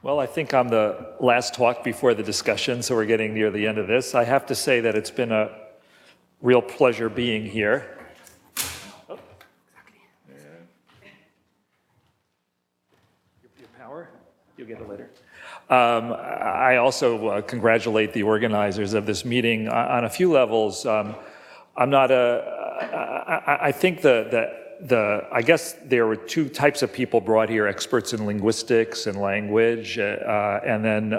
Well, I think I'm the last talk before the discussion, so we're getting near the end of this. I have to say that it's been a real pleasure being here. Oh, your power? You'll get it later. I also congratulate the organizers of this meeting on a few levels. I'm not I think I guess there were two types of people brought here: experts in linguistics and language, and then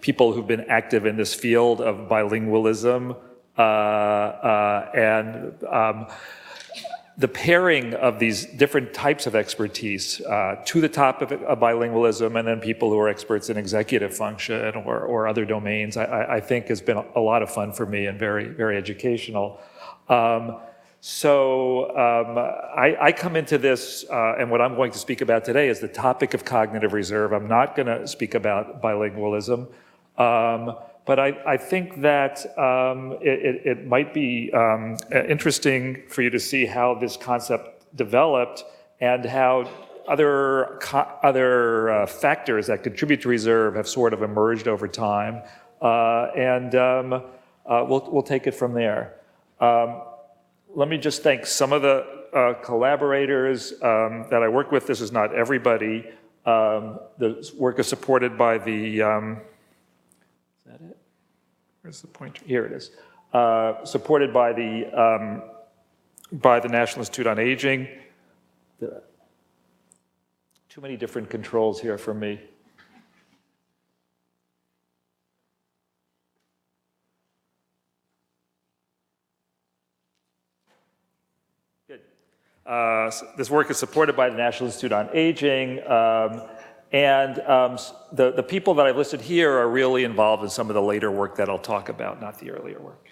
people who've been active in this field of bilingualism. The pairing of these different types of expertise to the topic of bilingualism, and then people who are experts in executive function or other domains, I think has been a lot of fun for me and very, very educational. I come into this, and what I'm going to speak about today is the topic of cognitive reserve. I'm not going to speak about bilingualism, but I think that it might be interesting for you to see how this concept developed and how other factors that contribute to reserve have sort of emerged over time, we'll take it from there. Let me just thank some of the collaborators that I work with. This is not everybody. The work is supported by the, is that it? Where's the pointer? Here it is. Supported by the National Institute on Aging. Too many different controls here for me. This work is supported by the National Institute on Aging, the people that I've listed here are really involved in some of the later work that I'll talk about, not the earlier work.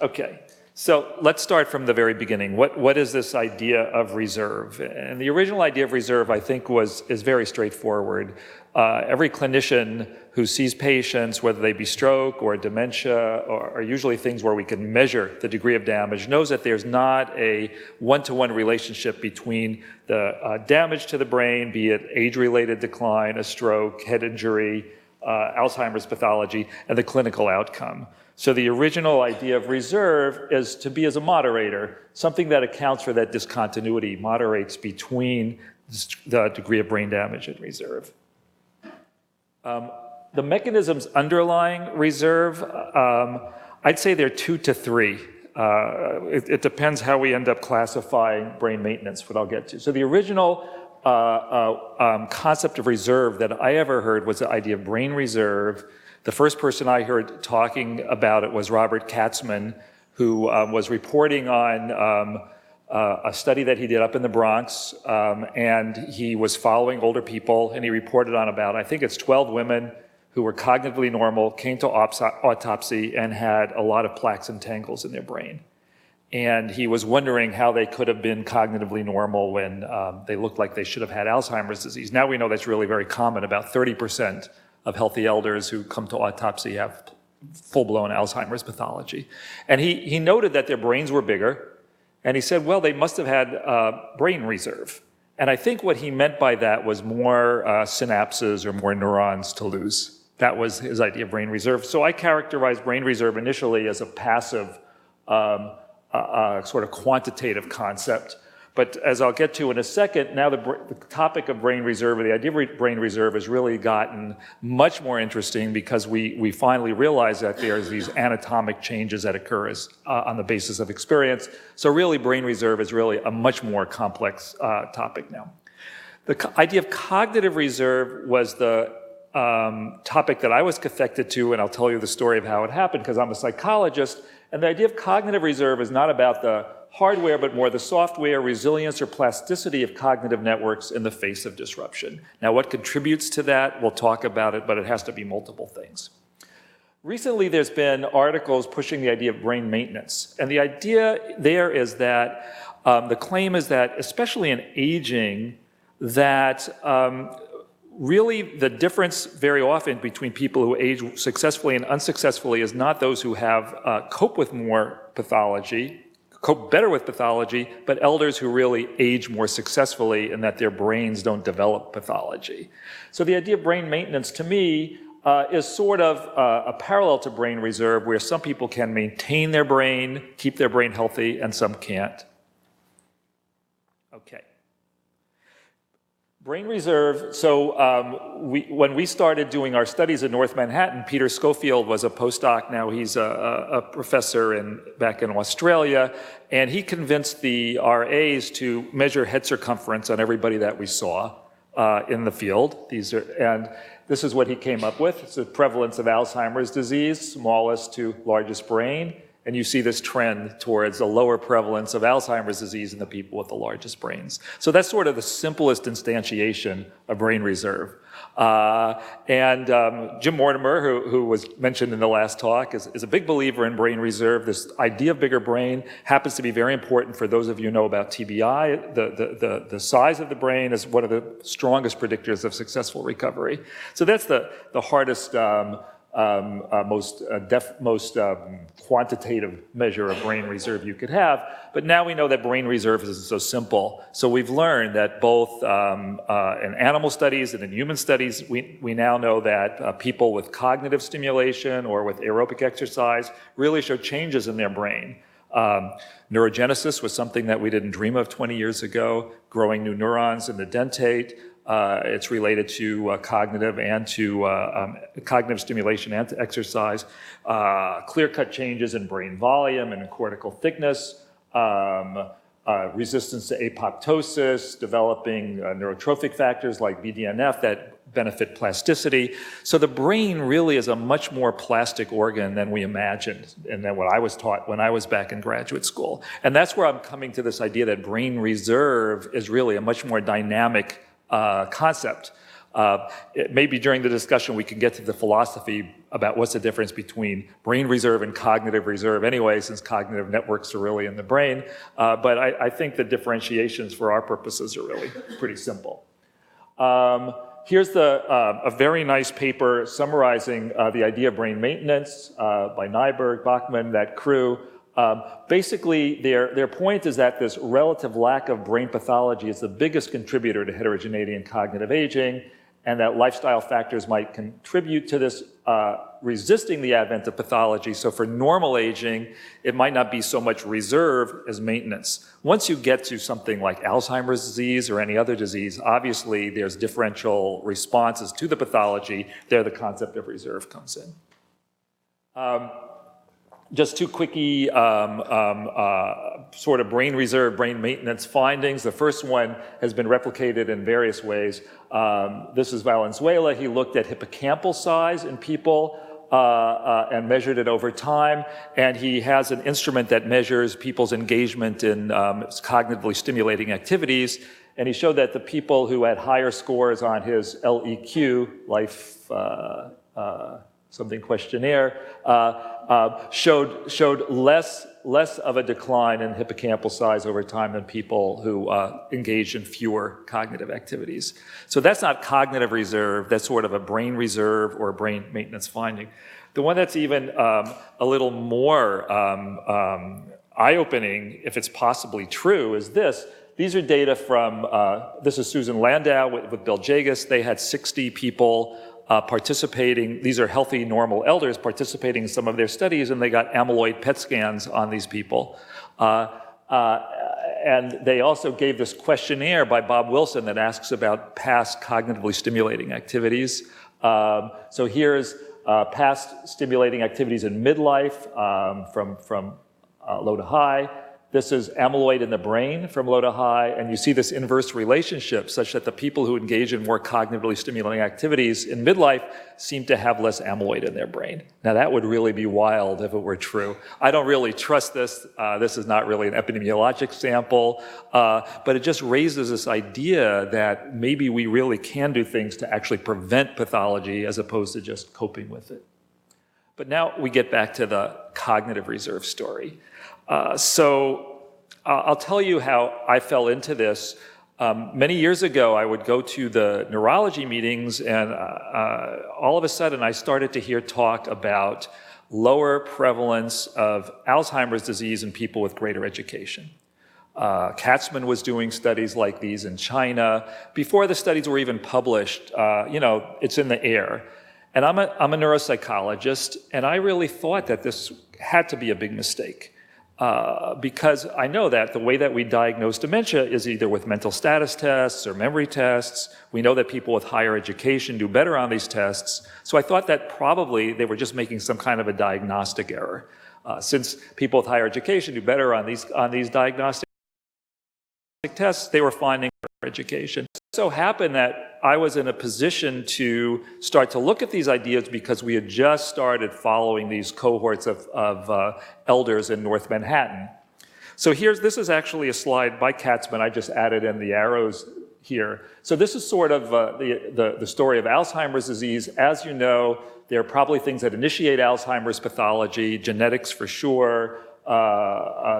Okay, so let's start from the very beginning. What is this idea of reserve? And the original idea of reserve, I think, is very straightforward. Every clinician who sees patients, whether they be stroke or dementia, or usually things where we can measure the degree of damage, knows that there's not a one-to-one relationship between the damage to the brain, be it age-related decline, a stroke, head injury, Alzheimer's pathology, and the clinical outcome. So the original idea of reserve is to be as a moderator, something that accounts for that discontinuity, moderates between the degree of brain damage and reserve. The mechanisms underlying reserve, I'd say they're 2 to 3. It depends how we end up classifying brain maintenance, what I'll get to. So the original concept of reserve that I ever heard was the idea of brain reserve. The first person I heard talking about it was Robert Katzman, who was reporting on a study that he did up in the Bronx, and he was following older people, and he reported on about, I think it's 12 women who were cognitively normal, came to autopsy, and had a lot of plaques and tangles in their brain. And he was wondering how they could have been cognitively normal when they looked like they should have had Alzheimer's disease. Now we know that's really very common. About 30% of healthy elders who come to autopsy have full-blown Alzheimer's pathology. And he noted that their brains were bigger, and he said, well, they must have had brain reserve. And I think what he meant by that was more synapses or more neurons to lose. That was his idea of brain reserve. So I characterized brain reserve initially as a passive, sort of quantitative concept. But as I'll get to in a second, now the topic of brain reserve, or the idea of brain reserve, has really gotten much more interesting because we finally realize that there's these anatomic changes that occur on the basis of experience. So really, brain reserve is really a much more complex topic now. The idea of cognitive reserve was the topic that I was cathected to, and I'll tell you the story of how it happened because I'm a psychologist. And the idea of cognitive reserve is not about the hardware, but more the software, resilience, or plasticity of cognitive networks in the face of disruption. Now, what contributes to that? We'll talk about it, but it has to be multiple things. Recently, there's been articles pushing the idea of brain maintenance. And the idea there is that the claim is that, especially in aging, that really the difference very often between people who age successfully and unsuccessfully is not those who have cope with more pathology, cope better with pathology, but elders who really age more successfully and that their brains don't develop pathology. So the idea of brain maintenance, to me, is sort of a parallel to brain reserve, where some people can maintain their brain, keep their brain healthy, and some can't. Okay. Brain reserve, so when we started doing our studies in North Manhattan, Peter Schofield was a postdoc. Now he's a professor back in Australia, and he convinced the RAs to measure head circumference on everybody that we saw in the field. And this is what he came up with. It's the prevalence of Alzheimer's disease, smallest to largest brain. And you see this trend towards a lower prevalence of Alzheimer's disease in the people with the largest brains. So that's sort of the simplest instantiation of brain reserve. Jim Mortimer, who was mentioned in the last talk, is a big believer in brain reserve. This idea of bigger brain happens to be very important for those of you who know about TBI. The size of the brain is one of the strongest predictors of successful recovery. So that's the hardest, most quantitative measure of brain reserve you could have. But now we know that brain reserve isn't so simple. So we've learned that both in animal studies and in human studies, we now know that people with cognitive stimulation or with aerobic exercise really show changes in their brain. Neurogenesis was something that we didn't dream of 20 years ago, growing new neurons in the dentate. It's related to cognitive and to cognitive stimulation and to exercise. Clear-cut changes in brain volume and in cortical thickness, resistance to apoptosis, developing neurotrophic factors like BDNF that benefit plasticity. So the brain really is a much more plastic organ than we imagined and than what I was taught when I was back in graduate school. And that's where I'm coming to this idea that brain reserve is really a much more dynamic concept. Maybe during the discussion we can get to the philosophy about what's the difference between brain reserve and cognitive reserve anyway, since cognitive networks are really in the brain. But I think the differentiations for our purposes are really pretty simple. Here's a very nice paper summarizing the idea of brain maintenance by Nyberg, Bachman, that crew. Basically, their point is that this relative lack of brain pathology is the biggest contributor to heterogeneity in cognitive aging, and that lifestyle factors might contribute to this resisting the advent of pathology. So for normal aging, it might not be so much reserve as maintenance. Once you get to something like Alzheimer's disease or any other disease, obviously there's differential responses to the pathology. There the concept of reserve comes in. Just two quickie sort of brain reserve, brain maintenance findings. The first one has been replicated in various ways. This is Valenzuela. He looked at hippocampal size in people and measured it over time. And he has an instrument that measures people's engagement in cognitively stimulating activities. And he showed that the people who had higher scores on his LEQ, life something questionnaire, showed less of a decline in hippocampal size over time than people who engaged in fewer cognitive activities. So that's not cognitive reserve, that's sort of a brain reserve or a brain maintenance finding. The one that's even a little more eye-opening, if it's possibly true, is this. These are data from, this is Susan Landau with Bill Jagus. They had 60 people participating. These are healthy, normal elders participating in some of their studies, and they got amyloid PET scans on these people. And they also gave this questionnaire by Bob Wilson that asks about past cognitively stimulating activities. So here's past stimulating activities in midlife from low to high. This is amyloid in the brain from low to high, and you see this inverse relationship such that the people who engage in more cognitively stimulating activities in midlife seem to have less amyloid in their brain. Now that would really be wild if it were true. I don't really trust this. This is not really an epidemiologic sample, but it just raises this idea that maybe we really can do things to actually prevent pathology as opposed to just coping with it. But now we get back to the cognitive reserve story. So I'll tell you how I fell into this. Many years ago, I would go to the neurology meetings, and all of a sudden I started to hear talk about lower prevalence of Alzheimer's disease in people with greater education. Katzman was doing studies like these in China. Before the studies were even published, it's in the air. And I'm a neuropsychologist, and I really thought that this had to be a big mistake. Because I know that the way that we diagnose dementia is either with mental status tests or memory tests. We know that people with higher education do better on these tests. So I thought that probably they were just making some kind of a diagnostic error. Since people with higher education do better on these diagnostic tests, they were finding education. It so happened that I was in a position to start to look at these ideas because we had just started following these cohorts of elders in North Manhattan. So this is actually a slide by Katzman. I just added in the arrows here. So this is sort of the story of Alzheimer's disease. As you know, there are probably things that initiate Alzheimer's pathology, genetics for sure.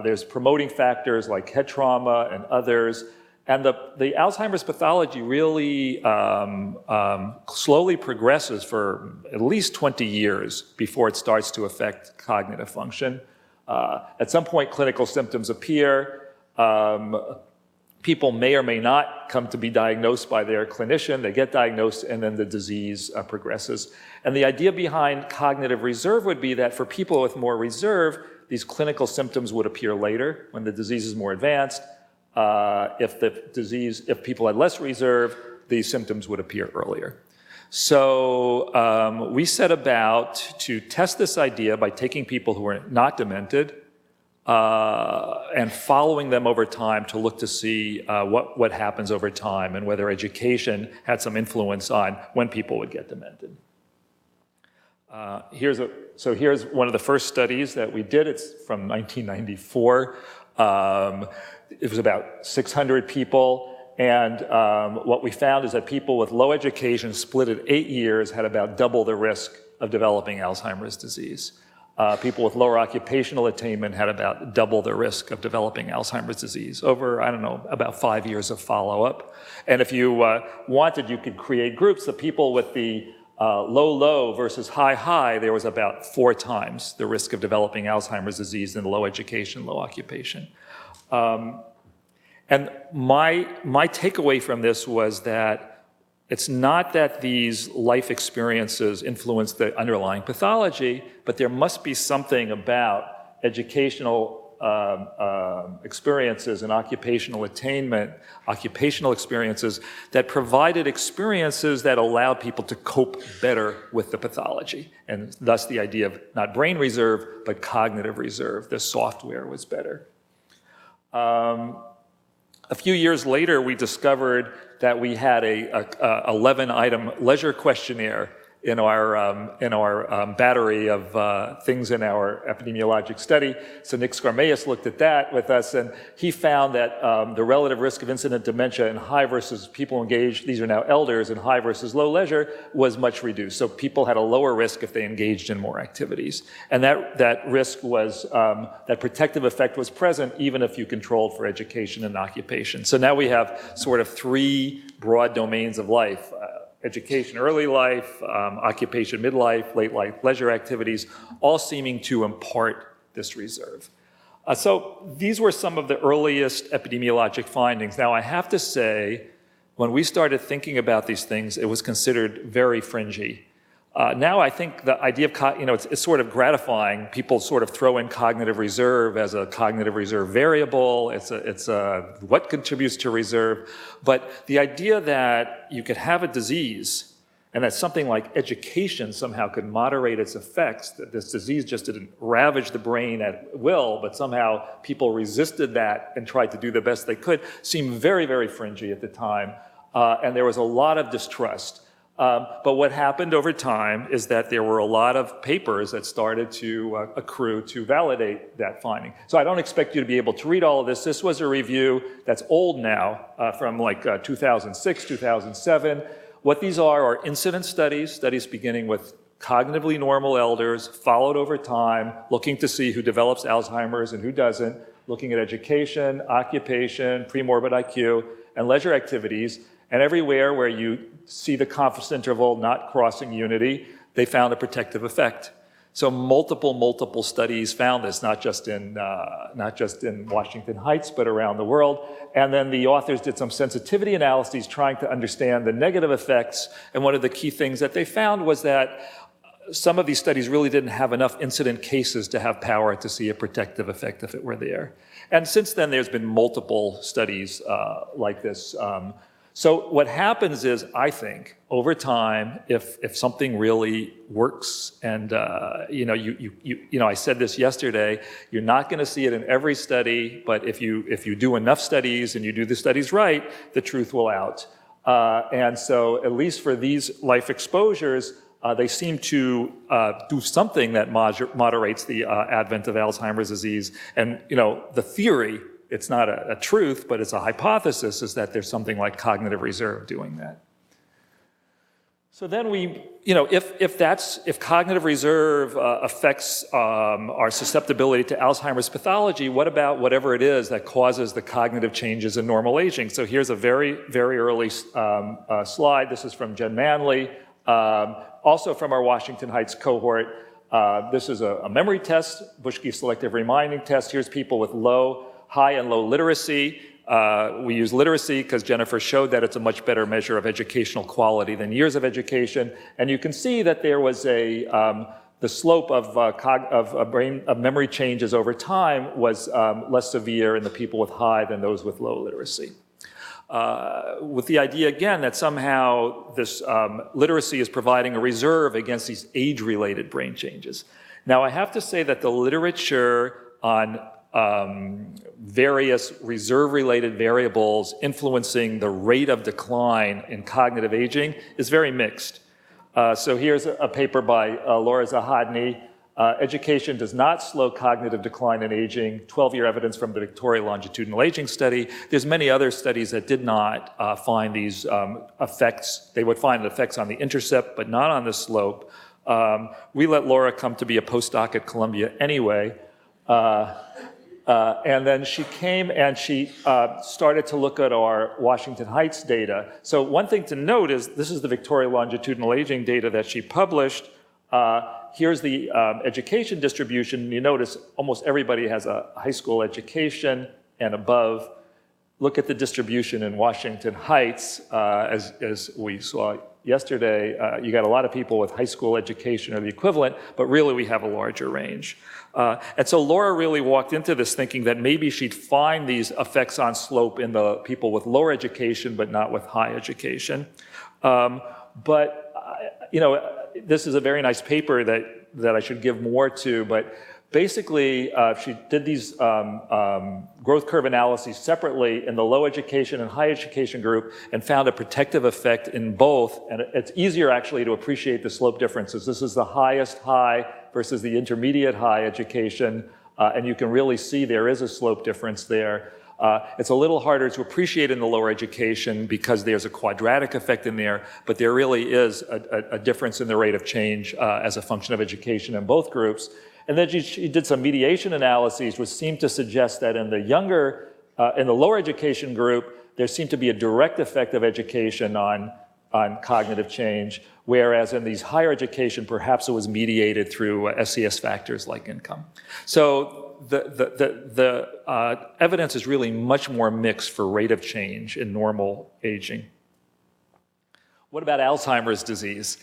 There's promoting factors like head trauma and others. And the Alzheimer's pathology really slowly progresses for at least 20 years before it starts to affect cognitive function. At some point, clinical symptoms appear. People may or may not come to be diagnosed by their clinician. They get diagnosed, and then the disease progresses. And the idea behind cognitive reserve would be that for people with more reserve, these clinical symptoms would appear later when the disease is more advanced. If people had less reserve, these symptoms would appear earlier. So we set about to test this idea by taking people who are not demented and following them over time to look to see what happens over time and whether education had some influence on when people would get demented. Here's one of the first studies that we did. It's from 1994. It was about 600 people, and what we found is that people with low education split at 8 years had about double the risk of developing Alzheimer's disease. People with lower occupational attainment had about double the risk of developing Alzheimer's disease over, about 5 years of follow-up. And if you wanted, you could create groups. The people with the low versus high, there was about 4 times the risk of developing Alzheimer's disease in low education, low occupation. And my takeaway from this was that it's not that these life experiences influence the underlying pathology, but there must be something about educational experiences and occupational attainment, occupational experiences that provided experiences that allowed people to cope better with the pathology. And thus the idea of not brain reserve, but cognitive reserve. The software was better. A few years later, we discovered that we had a 11-item leisure questionnaire in our battery of things in our epidemiologic study. So Nick Skarmeus looked at that with us, and he found that the relative risk of incident dementia in high versus people engaged, these are now elders, in high versus low leisure, was much reduced. So people had a lower risk if they engaged in more activities. And that risk was, that protective effect was present even if you controlled for education and occupation. So now we have sort of 3 broad domains of life. Education, early life, occupation, midlife, late life, leisure activities, all seeming to impart this reserve. So these were some of the earliest epidemiologic findings. Now I have to say, when we started thinking about these things, it was considered very fringy. Now I think the idea of, it's sort of gratifying. People sort of throw in cognitive reserve as a cognitive reserve variable. It's what contributes to reserve. But the idea that you could have a disease and that something like education somehow could moderate its effects, that this disease just didn't ravage the brain at will, but somehow people resisted that and tried to do the best they could, seemed very, very fringy at the time. And there was a lot of distrust. But what happened over time is that there were a lot of papers that started to accrue to validate that finding. So I don't expect you to be able to read all of this. This was a review that's old now, from like 2006, 2007. What these are incident studies beginning with cognitively normal elders, followed over time, looking to see who develops Alzheimer's and who doesn't, looking at education, occupation, premorbid IQ, and leisure activities. And everywhere where you see the confidence interval not crossing unity, they found a protective effect. So multiple studies found this, not just in Washington Heights, but around the world. And then the authors did some sensitivity analyses trying to understand the negative effects. And one of the key things that they found was that some of these studies really didn't have enough incident cases to have power to see a protective effect if it were there. And since then, there's been multiple studies like this. So what happens is, I think, over time, if something really works, and I said this yesterday, you're not going to see it in every study, but if you do enough studies and you do the studies right, the truth will out. And so, at least for these life exposures, they seem to do something that moderates the advent of Alzheimer's disease. And the theory, it's not a truth, but it's a hypothesis, is that there's something like cognitive reserve doing that. So then if cognitive reserve affects our susceptibility to Alzheimer's pathology, what about whatever it is that causes the cognitive changes in normal aging? So here's a very, very early slide. This is from Jen Manley, also from our Washington Heights cohort. This is a memory test, Buschke selective reminding test. Here's people with high and low literacy. We use literacy because Jennifer showed that it's a much better measure of educational quality than years of education. And you can see that there was the slope of memory changes over time was less severe in the people with high than those with low literacy. With the idea, again, that somehow this literacy is providing a reserve against these age-related brain changes. Now, I have to say that the literature on various reserve-related variables influencing the rate of decline in cognitive aging is very mixed. So here's a paper by Laura Zahadny. Education does not slow cognitive decline in aging, 12-year evidence from the Victoria Longitudinal Aging Study. There's many other studies that did not find these effects. They would find effects on the intercept, but not on the slope. We let Laura come to be a postdoc at Columbia anyway. And then she came and she started to look at our Washington Heights data. So one thing to note is this is the Victoria Longitudinal Aging data that she published. Here's the education distribution. You notice almost everybody has a high school education and above. Look at the distribution in Washington Heights. As we saw yesterday, you got a lot of people with high school education or the equivalent, but really we have a larger range. And so Laura really walked into this thinking that maybe she'd find these effects on slope in the people with lower education, but not with high education. This is a very nice paper that I should give more to, but basically she did these growth curve analyses separately in the low education and high education group and found a protective effect in both. And it's easier actually to appreciate the slope differences. This is the highest high versus the intermediate high education, and you can really see there is a slope difference there. It's a little harder to appreciate in the lower education because there's a quadratic effect in there, but there really is a difference in the rate of change as a function of education in both groups. And then she did some mediation analyses which seemed to suggest that in the lower education group, there seemed to be a direct effect of education on cognitive change, whereas in these higher education, perhaps it was mediated through SES factors like income. So the evidence is really much more mixed for rate of change in normal aging. What about Alzheimer's disease?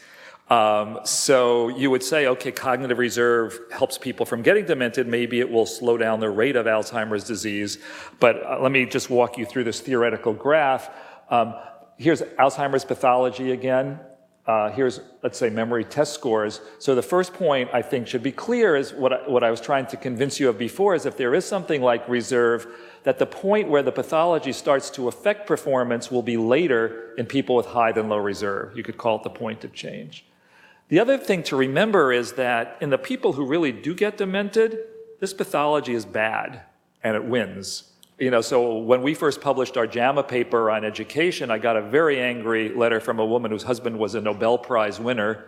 So you would say, okay, cognitive reserve helps people from getting demented. Maybe it will slow down the rate of Alzheimer's disease. But let me just walk you through this theoretical graph. Here's Alzheimer's pathology again. Here's, let's say, memory test scores. So the first point I think should be clear is what I was trying to convince you of before is if there is something like reserve, that the point where the pathology starts to affect performance will be later in people with high than low reserve. You could call it the point of change. The other thing to remember is that in the people who really do get demented, this pathology is bad and it wins. So when we first published our JAMA paper on education, I got a very angry letter from a woman whose husband was a Nobel Prize winner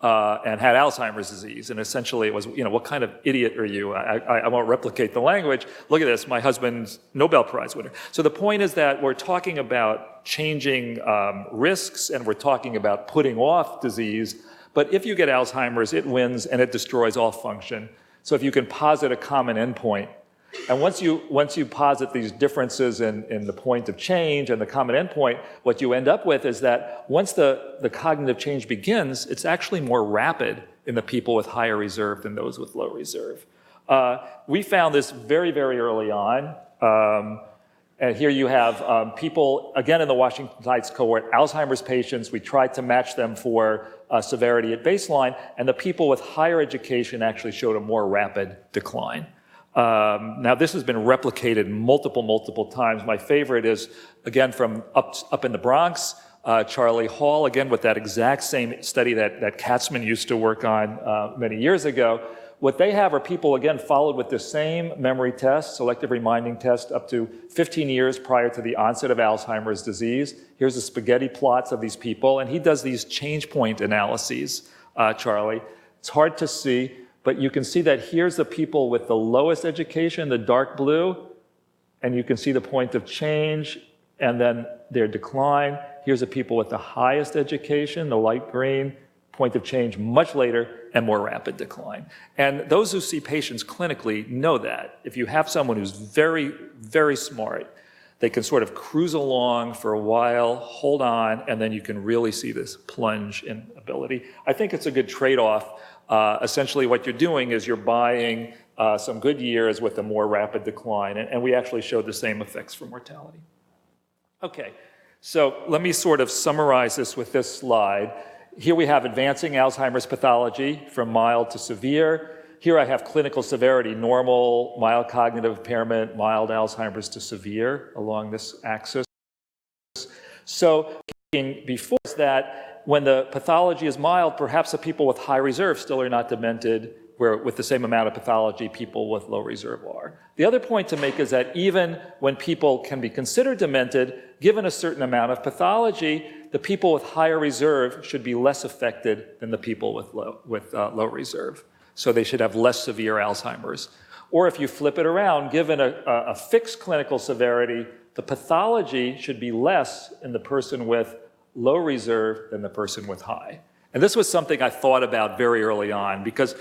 and had Alzheimer's disease. And essentially it was, what kind of idiot are you? I won't replicate the language. Look at this, my husband's Nobel Prize winner. So the point is that we're talking about changing risks and we're talking about putting off disease, But if you get Alzheimer's, it wins and it destroys all function. So if you can posit a common endpoint, and once you posit these differences in the point of change and the common endpoint, what you end up with is that once the cognitive change begins, it's actually more rapid in the people with higher reserve than those with low reserve. We found this very, very early on. And here you have people, again in the Washington Heights cohort, Alzheimer's patients. We tried to match them for severity at baseline, and the people with higher education actually showed a more rapid decline. Now, this has been replicated multiple times. My favorite is, again, from up in the Bronx, Charlie Hall, again, with that exact same study that Katzman used to work on many years ago. What they have are people, again, followed with the same memory test, selective reminding test, up to 15 years prior to the onset of Alzheimer's disease. Here's the spaghetti plots of these people, and he does these change point analyses, Charlie. It's hard to see, but you can see that here's the people with the lowest education, the dark blue, and you can see the point of change, and then their decline. Here's the people with the highest education, the light green, point of change much later, and more rapid decline. And those who see patients clinically know that. If you have someone who's very, very smart, they can sort of cruise along for a while, hold on, and then you can really see this plunge in ability. I think it's a good trade-off. Essentially what you're doing is you're buying some good years with a more rapid decline, and we actually showed the same effects for mortality. Okay, so let me sort of summarize this with this slide. Here we have advancing Alzheimer's pathology from mild to severe. Here I have clinical severity, normal, mild cognitive impairment, mild Alzheimer's to severe along this axis. So before that, when the pathology is mild, perhaps the people with high reserve still are not demented, where with the same amount of pathology people with low reserve are. The other point to make is that even when people can be considered demented, given a certain amount of pathology, the people with higher reserve should be less affected than the people with low reserve. So they should have less severe Alzheimer's. Or if you flip it around, given a fixed clinical severity, the pathology should be less in the person with low reserve than the person with high. And this was something I thought about very early on because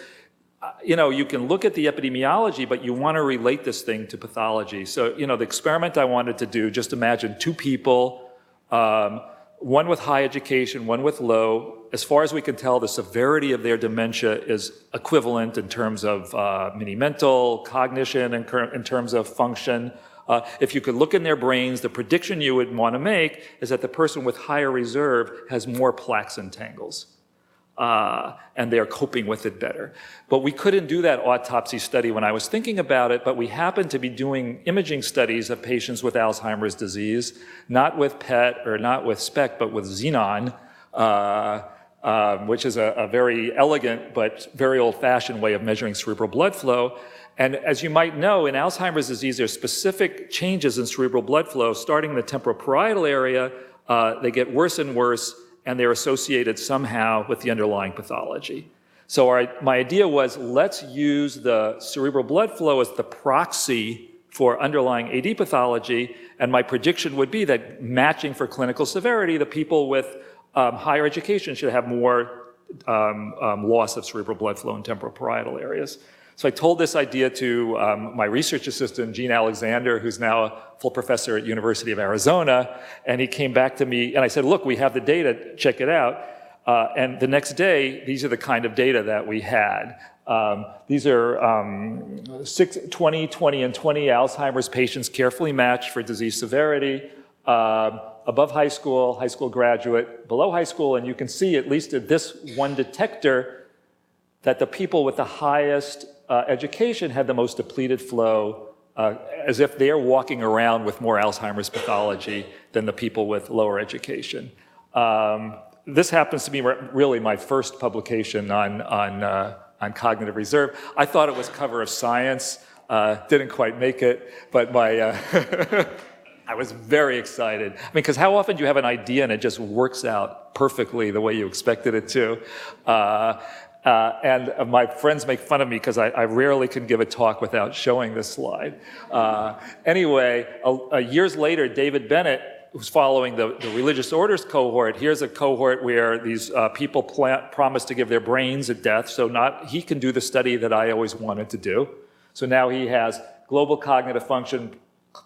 you can look at the epidemiology, but you want to relate this thing to pathology. So, the experiment I wanted to do, just imagine two people, one with high education, one with low. As far as we can tell, the severity of their dementia is equivalent in terms of mini-mental, cognition, and in terms of function. If you could look in their brains, the prediction you would want to make is that the person with higher reserve has more plaques and tangles. And they're coping with it better. But we couldn't do that autopsy study when I was thinking about it, but we happened to be doing imaging studies of patients with Alzheimer's disease, not with PET or not with SPECT, but with xenon, which is a very elegant but very old-fashioned way of measuring cerebral blood flow. And as you might know, in Alzheimer's disease, there's specific changes in cerebral blood flow starting in the temporoparietal area. They get worse and worse, and they're associated somehow with the underlying pathology. So my idea was, let's use the cerebral blood flow as the proxy for underlying AD pathology, and my prediction would be that matching for clinical severity, the people with higher education should have more loss of cerebral blood flow in temporoparietal areas. So I told this idea to my research assistant, Gene Alexander, who's now a full professor at University of Arizona, and he came back to me, and I said, look, we have the data, check it out. And the next day, these are the kind of data that we had. These are 20, 20, and 20 Alzheimer's patients carefully matched for disease severity, above high school graduate, below high school, and you can see, at least at this one detector, that the people with the highest education had the most depleted flow, as if they're walking around with more Alzheimer's pathology than the people with lower education. This happens to be really my first publication on cognitive reserve. I thought it was cover of Science, didn't quite make it, but I was very excited. I mean, because how often do you have an idea and it just works out perfectly the way you expected it to? And my friends make fun of me because I rarely can give a talk without showing this slide. Anyway, years later, David Bennett who's following the religious orders cohort. Here's a cohort where these people promise to give their brains at death. So he can do the study that I always wanted to do. So now he has global cognitive function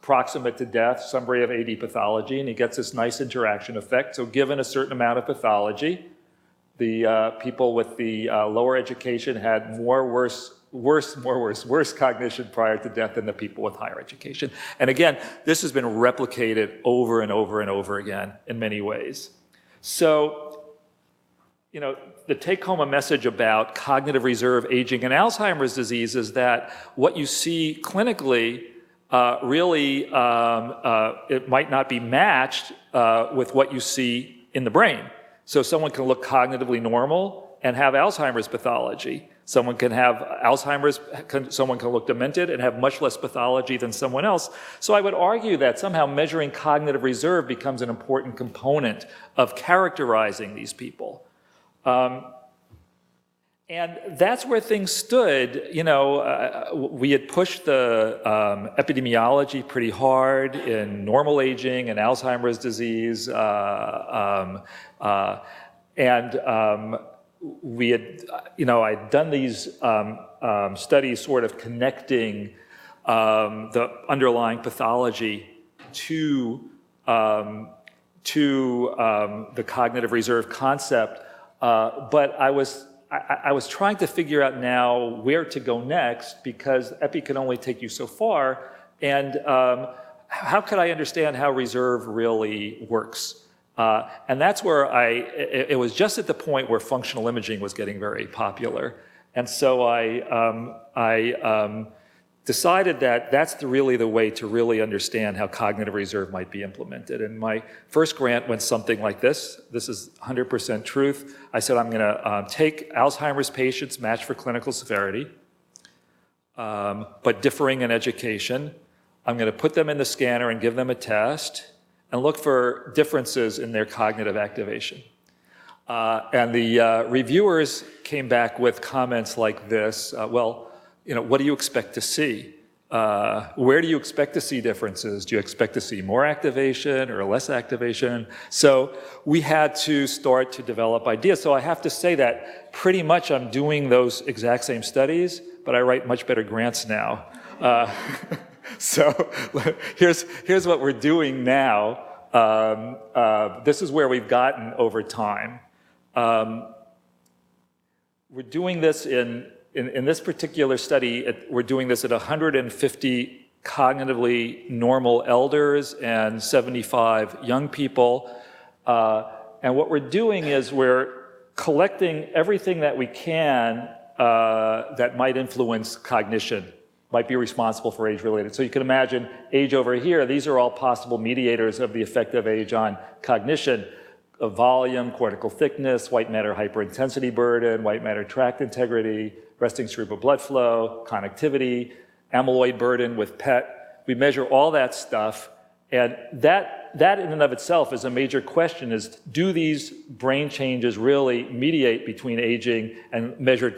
proximate to death, summary of AD pathology, and he gets this nice interaction effect. So given a certain amount of pathology, the people with the lower education had worse cognition prior to death than the people with higher education. And again, this has been replicated over and over and over again in many ways. So, the take-home message about cognitive reserve, aging, and Alzheimer's disease is that what you see clinically really, it might not be matched with what you see in the brain. So someone can look cognitively normal and have Alzheimer's pathology. Someone can have Alzheimer's, someone can look demented and have much less pathology than someone else. So I would argue that somehow measuring cognitive reserve becomes an important component of characterizing these people. And that's where things stood. We had pushed the epidemiology pretty hard in normal aging and Alzheimer's disease. We had, I'd done these studies sort of connecting the underlying pathology to the cognitive reserve concept, but I was trying to figure out now where to go next, because epi can only take you so far, and how could I understand how reserve really works? And that's where it was just at the point where functional imaging was getting very popular. And so I decided that that's really the way to really understand how cognitive reserve might be implemented. And my first grant went something like this. This is 100% truth. I said, I'm gonna take Alzheimer's patients matched for clinical severity, but differing in education. I'm gonna put them in the scanner and give them a test and look for differences in their cognitive activation. And the reviewers came back with comments like this, what do you expect to see? Where do you expect to see differences? Do you expect to see more activation or less activation? So we had to start to develop ideas. So I have to say that pretty much I'm doing those exact same studies, but I write much better grants now. So here's what we're doing now. This is where we've gotten over time. We're doing this in this particular study, we're doing this at 150 cognitively normal elders and 75 young people. And what we're doing is we're collecting everything that we can that might influence cognition, might be responsible for age-related. So you can imagine age over here, these are all possible mediators of the effect of age on cognition. Volume, cortical thickness, white matter hyperintensity burden, white matter tract integrity, resting cerebral blood flow, connectivity, amyloid burden with PET. We measure all that stuff, and that in and of itself is a major question, is do these brain changes really mediate between aging and measured